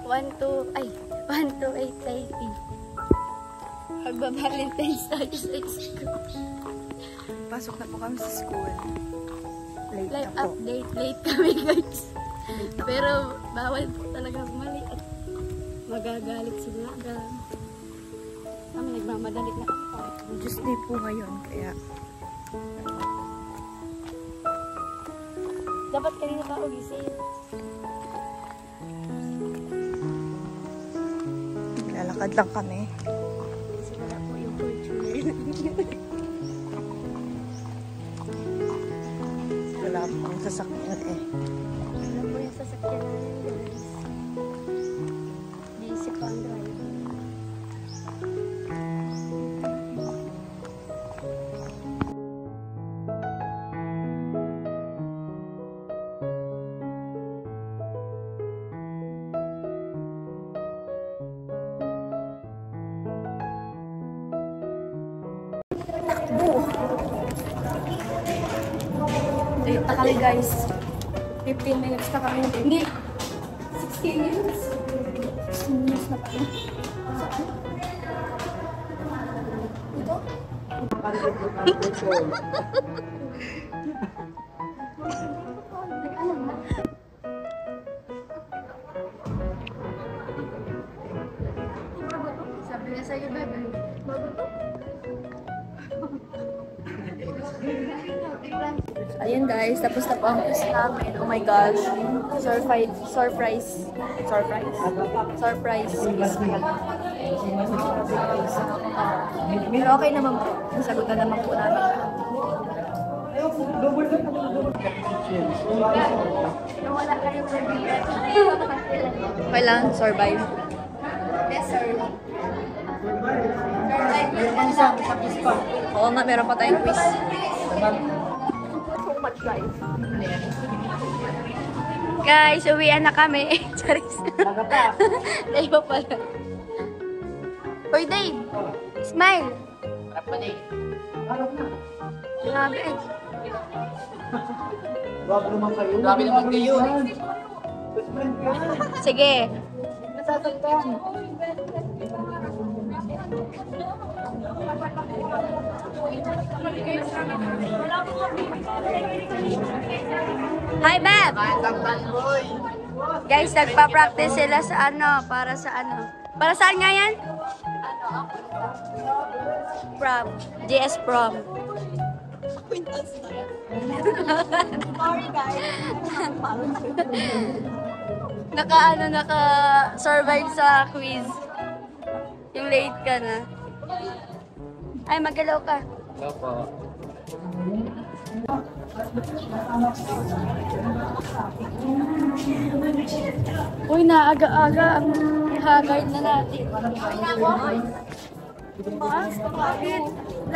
12880. Magba-Valentine's tayo sa school. Pasok na po kami sa school. Late Life na po. update. Late kami guys. Pero bawal po talaga mali at magagalit sila. Kami nagmamadali na ako. Tuesday po ngayon, kaya dapat kanina pa ako gising. lalakad lang kami. Wala po yung fortune. Wala pong sasakyan eh. Wala po yung sasakyan namin guys. Busy pa ang driver. Late na kami guys. 15 minutes na kami. Hindi. 16 minutes. 16 minutes na kami. Saan? Ito? Sabi niya sa'yo, bebe. Bago to? Ayun guys, tapos na po ang quiz namin. Oh my gosh. Surprise. Pero okay naman po. Nasagutan naman po namin. Wala kayong review. Okay lang, survive. Yes, sir. Oo nga, meron pa tayong quiz. So much, guys. Guys, uwian na kami. Charis. Dave pa pala. Hoy, Dave. Smile. Harap pa, Dave. Grabe. Grabe naman kayo. Sige. Hi, Beb! Guys, nagpa-practice sila sa para saan nga yan? Prom. JS Prom. Sorry guys. Naka-survive sa quiz. Yung late ka na. Ay, magalaw ka. Hello po. Uy, naaga-aga ang haggard na natin. Wala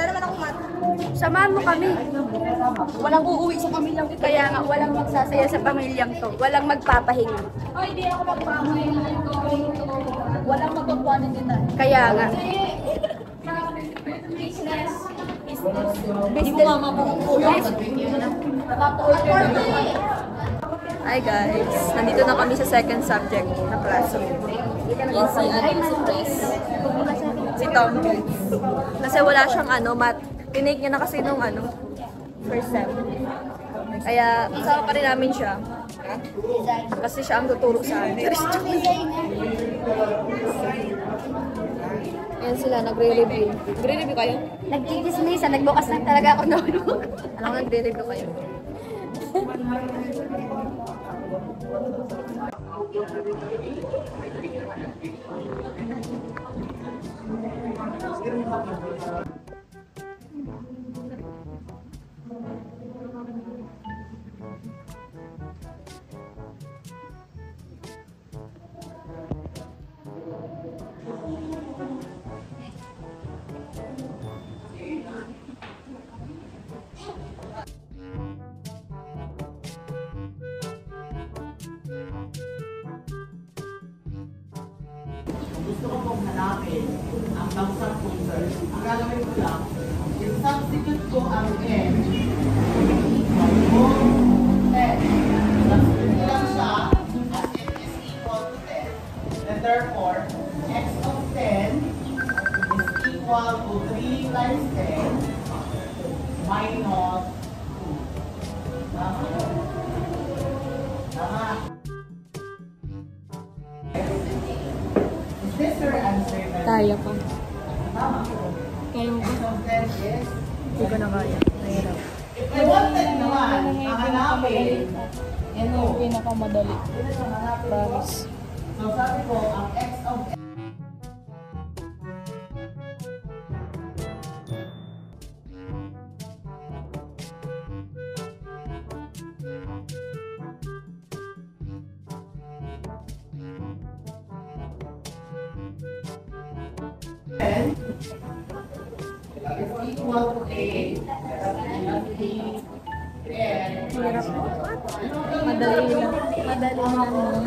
naman ako mat. Samahan mo kami. Walang uuwi sa pamilyang ito. Kaya nga, walang magsasaya sa pamilyang to. Walang magpapahinga. Oh, hindi ako magpapahinga. Walang magpapahinga din na. Kaya nga. Hindi mo mama po kung kulang. Hi guys, nandito na kami sa second subject na class. Si Tom. Kasi wala siyang math. Tinake niya na kasi nung first sem. Kaya kasama pa rin namin siya. Kasi siya ang tuturo sa amin. Ayan sila, nagre-review. Nagre-review kayo? Nag-dismiss, nagbukas lang talaga ako notebook. Alam, nagre-review kayo. Gusto ko pong hanapin ang bangsa pulsers. Ang gagawin ko lang, i-substitute ko ang N. Substitute ko lang siya as N is equal to 10. therefore, x of 10 is equal to 3 times 10 minus 2. Tama? Tama. Is this your answer? Kaya ko. Tama. Kaya ko. X of 10 is... Hindi ko na kaya. Nahirap. If I wanted naman, hahanapin, ito. Pinakamadali. Promise. So sabi ko, ang x of n is equal to a. Madali lang. Madali naman.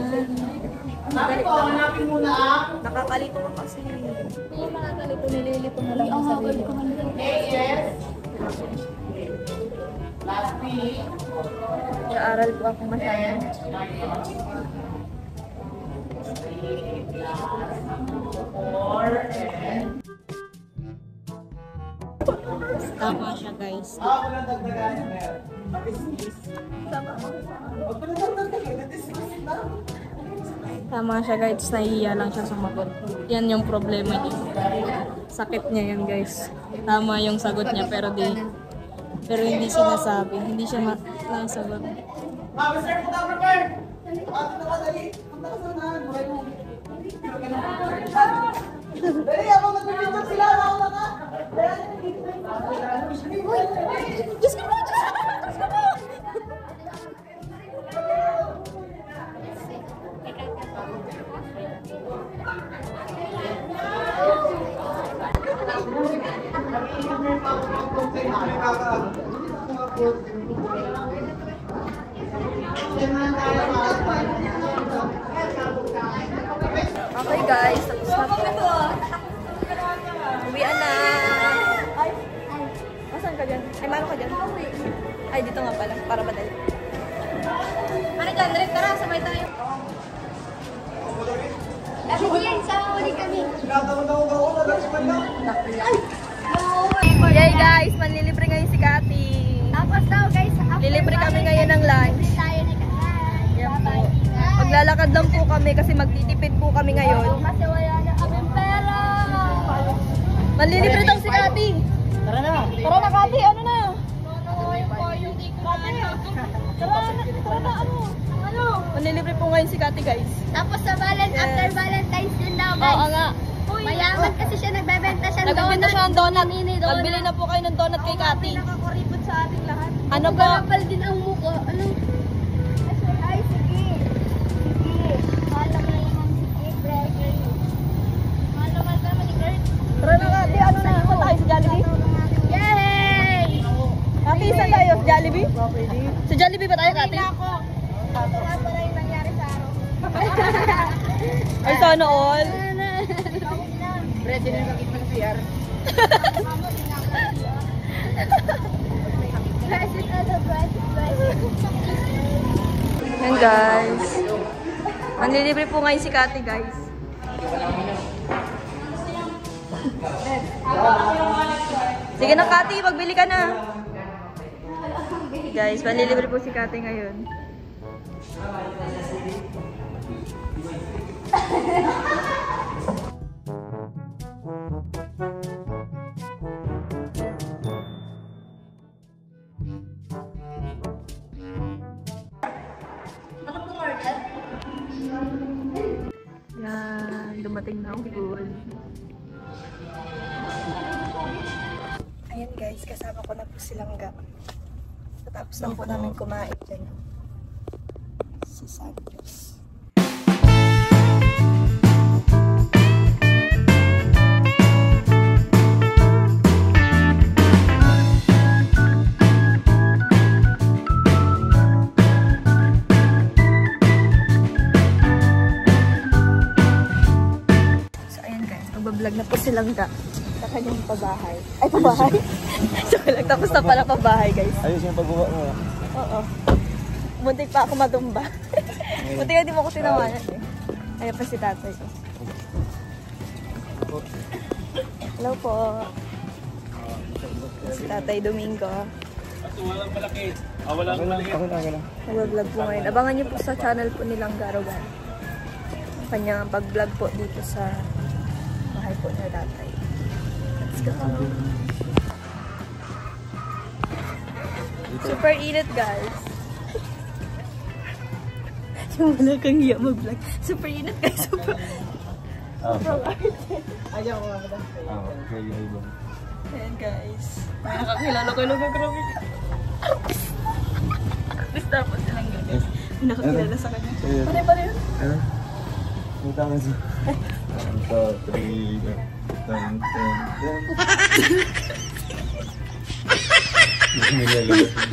Sabi ko, hanapin muna ang Nakakalito ka kasi. Hindi makakalito. Nililito na lang ang sarili ko. AS plus B Nag-aaral po ako masyado. 10 minus 3 plus 4 and Tama siya, guys. walang dagdagan. Huwag ko na dagdagan. Tama siya, guys. Nahihiya lang siya sumagot. Yan yung problema niya. Sakit niya yan, guys. Tama yung sagot niya, pero hindi sinasabi. Hindi siya nasagot. Mami, sir, photographer! Ate, dali. Punta ka sa unahan. Buhay mo. Dali, ako nag-video sila. Ako na ka. Diyos ko po! Diyos ko po! Diyos ko po! Okay guys, tapos na po. Uwian na. Ay, asan ka dyan? Ay, mano ka dyan? Ay, dito nga pala, para madali. Ano dyan, Rick? Tara, sabay tayo. Sige yan, sama mo din kami. Yay guys, manlilibre ngayon si Cathy. Tapos daw, guys. Lilibre kami ngayon ng lunch. Tayo na Yan po. Maglalakad lang po kami kasi magtitipid po kami ngayon. Kasi wala na kaming pera. Manlilibre daw si Cathy. Tara na. Tara na Cathy, ano na? Ano? Manlilibre po ngayon si Cathy guys. Tapos sa after Valentine's din daw, guys. Oo nga. Mayaman kasi siya nagbebenta siya ng Nagbibenta siya ng donut. Mini donut. Magbili na po kayo ng donut kay Cathy. Nakakuripot sa ating lahat. Ano po? Kapal din ang mukha. Ano? Ay, sige. Sige. Mahal naman naman si Kate. Mahal naman ni Kurt. Tara na Cathy, ano na? Saan tayo sa Jollibee? Yay! Cathy, saan tayo? Sa Jollibee? Sa Jollibee ba tayo Cathy? Wala pala yung nangyari sa araw. Ay, sana all. Ready na yung kakit ng CR. Yan guys. Manlilibre po ngayon si Cathy guys. Sige na Cathy, magbili ka na. Guys, manlilibre po si Cathy ngayon. Yan, dumating na ang food. Ayan guys, kasama ko na po silang ga. Tapos lang po namin kumain dyan. Si Santos. Vlog na po silang ga sa kanyang pabahay. Ay, pabahay? So, tapos na pala pabahay, guys. Ayos yung pagbuwa mo. Oo. Muntik pa ako matumba. Buti nga di mo ko tinawanan eh. Ayan pa si tatay ko. Hello po. Si Tatay Domingo. Walang malaki. Walang malaki. Nag-vlog po ngayon. Abangan niyo po sa channel po nilang Garogan. Ang kanyang pag-vlog po dito sa bahay po ni Tatay. Let's go. Super init, guys. Yung wala kang hiya mag-vlog. Super init, guys. Super ayaw ko mga ayan, guys. May nakakilala ko lang ang grabe. Basta po silang guys. May nakakilala sa kanya. Pa rin? Kita ka siya. 1, 2, 3,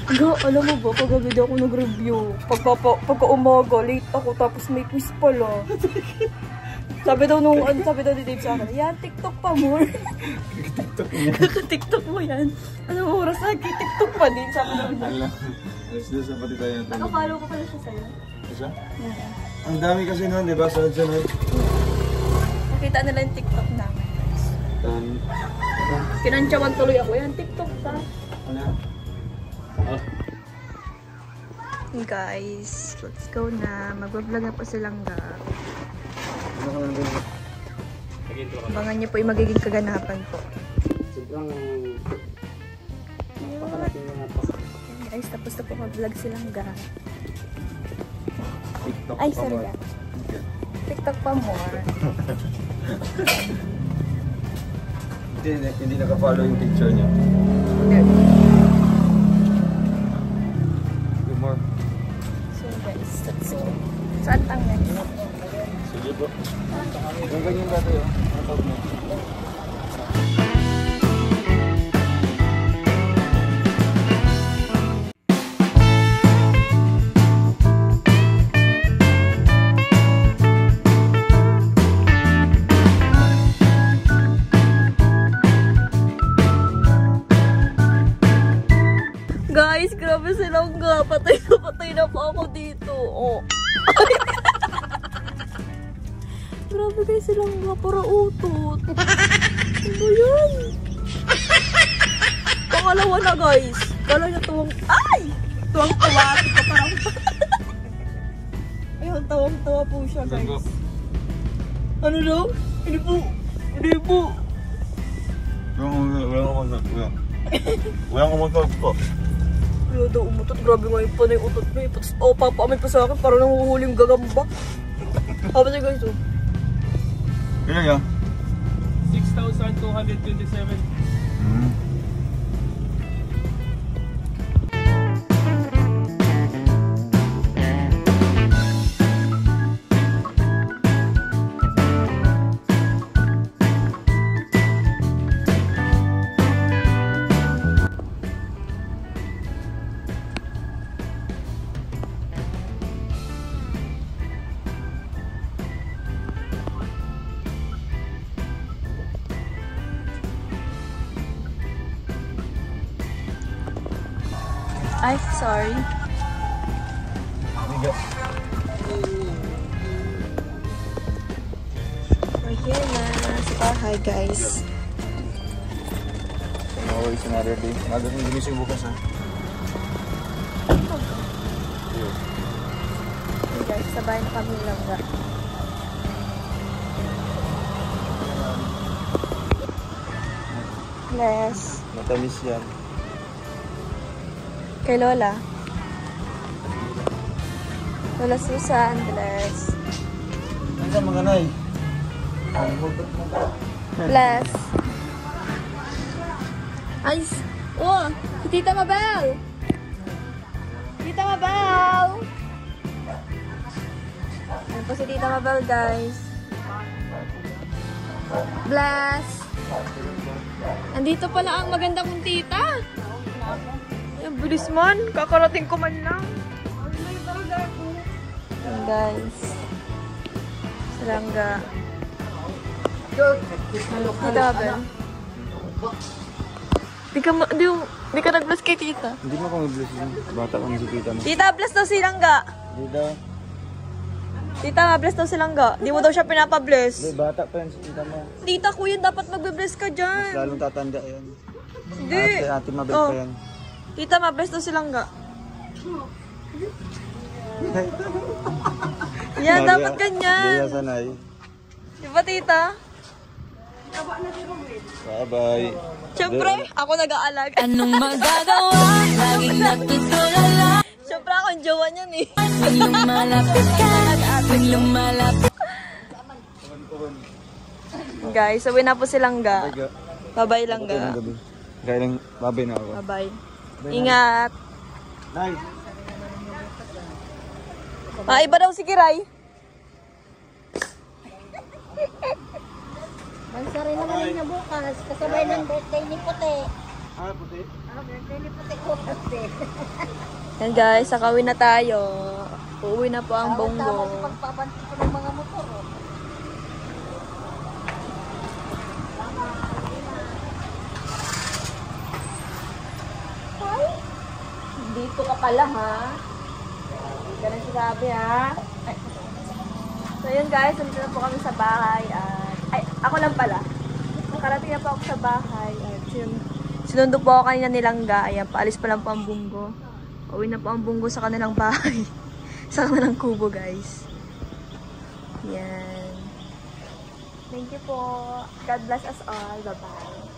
Ga, alam mo ba, kagabi daw ako nag-review. Pagka-umaga, late ako, tapos may quiz pala. Sabi daw ni Dave sa akin, yan, TikTok pa more. Kaka-TikTok mo yan. Anong oras na? TikTok pa din, sabi daw niya. Alam. Alas doon sa pati tayo. Naka-follow ko pala siya sa'yo. Siya? Ang dami kasi noon, di ba? Saan siya noon? Nakita nila yung TikTok namin. Kinantsawan tuloy ako, yan, TikTok pa. Ano? Guys, let's go na. Mag-vlog na po silang ga. Ano ka lang din? Abangan niyo po yung magiging kaganapan po. Sobrang... Guys, tapos na po mag-vlog silang ga. TikTok Ay, pa sorry more. ga. TikTok pa more. Hindi naka-follow yung picture niya. Good more. So guys, let's go. Saan tangan? Sige po. Yung ganyan dati yun. Ang tawag mo. Guys, grabe silang ga. Patay na po ako dito. Oh. Grabe guys silang ga. Para utot. Ano yan? Pangalawa na guys. Kala niya tuwang... Ay! Tuwang-tuwa. Parang... Ayun, tuwang-tuwa po siya guys. Ano daw? Hindi po. Hindi po. Walang umutot po. Wala daw umutot. Grabe nga yung panay utot na. Tapos, papaamay pa sa akin. Parang nanguhuling gagamba. Habang siya guys, oh. Ilan yan? 6,227. Ay, sorry. Okay na. Sa bahay, guys. Always another day. Maga kong ginising bukas ha. Okay guys, sabay na kami lang ga. Bless. Matamis yan. Kay Lola. Lola Susan, bless. Ano sa mga nay? Bless. Ay, oh, si Tita Mabel. Tita Mabel. Ano po si Tita Mabel, guys. Bless. Andito pala ang maganda kong tita. Ang bilis man. Kakarating ko man lang. Ayan, guys. Sarangga. Tita Mabel. Di ka nag-bless kay tita. Hindi mo akong i-bless yun. Bata kami si tita mo. Tita, bless daw si Langga. Hindi daw. Tita, bless daw silang ga. Di mo daw siya pinapabless. Hindi, bata pa yan si tita mo. Tita, kuya, dapat magbe-bless ka Mas dyan. lalong tatanda yan. Hindi. Ate Mabel Oh. pa yan. Tita, ma-bless daw silang ga. Yan, Maria, dapat Hindi ganyan. yan sanay. Di ba, tita? Bye-bye. Siyempre, ako nag-aalag. Anong magagawa? Laging natutulala. Siyempre, ako ang jowa niyan eh. Pag lumalapit ka, pag lumalapit. Guys, uwi na po silang ga. Bye, ga. Bye-bye lang Ito ng ga. gabi. Kaya lang, babay na ako. Bye-bye. Ingat. Nay! Iba daw si Kiray. Mansari naman niya bukas, kasabay ng birthday ni Puti. Ah, puti. Birthday ni Puti ko kasi. Yan guys, sakawin na tayo. Uuwi na po ang Tama Bongo. sa pagpapansin ko ng mga motor. Oh. Dito ka pala ha. Hindi ka na sinabi ha. So yun guys, nandito na po kami sa bahay. Ay, ako lang pala. Nakarating na po ako sa bahay. At sinundo po ako kanina nilangga. Ayan, paalis pa lang po ang Bungo. Uwi na po ang Bungo sa kanilang bahay. Sa kanilang kubo guys. Yan. Thank you po. God bless us all. Bye-bye.